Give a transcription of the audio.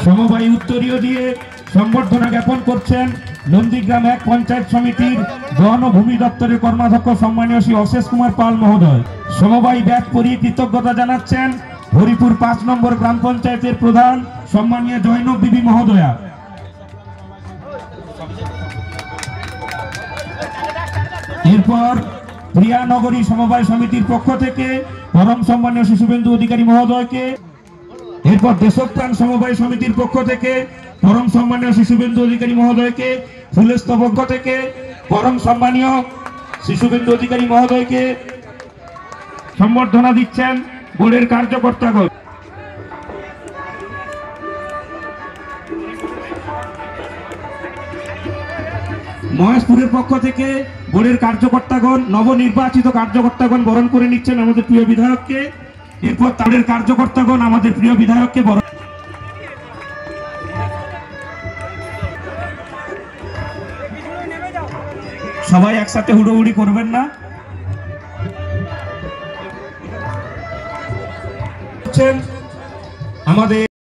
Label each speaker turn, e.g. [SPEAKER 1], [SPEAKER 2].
[SPEAKER 1] সমবায় উত্তরীয় দিয়ে সম্বর্ধনা জ্ঞাপন করছেন নন্দীগ্রাম 1 পঞ্চায়েত সমিতির বন ও ভূমি দপ্তরের কর্মাধ্যক্ষ সম্মানীয় শ্রী অশেষ কুমার পাল মহোদয়। সমবায় ব্যাগ পরিয়ে কৃতজ্ঞতা জানাচ্ছেন হরিপুর 5 নম্বর গ্রাম পঞ্চায়েতের প্রধান সম্মানীয় জয়নব বিবি মহোদয়া। এরপর প্রিয়ানগরী সমবায় সমিতির পক্ষ থেকে পরম সম্মানীয় শিশুবেন্দু অধিকারী মহোদয়কে, এরপর দেশপ্রাণ সমবায় সমিতির পক্ষ থেকে পরম সম্মানীয় শিশুবেন্দু অধিকারী মহোদয়কে, ফুলস্তবক থেকে পরম সম্মানীয় শিশুবেন্দু অধিকারী মহোদয়কে সম্বর্ধনা দিচ্ছেন বোর্ডের কার্যকর্তাগণ। মহেশপুরের পক্ষ থেকে বোর্ডের কার্যকর্তাগণ, নবনির্বাচিত কার্যকর্তাগণ বরণ করে নিচ্ছেন আমাদের প্রিয় বিধায়ককে। এরপর তাদের কার্যকর্তাগণ আমাদের প্রিয় বিধায়ককে বরণ। সবাই একসাথে হুড়োহুড়ি করবেন না। আমাদের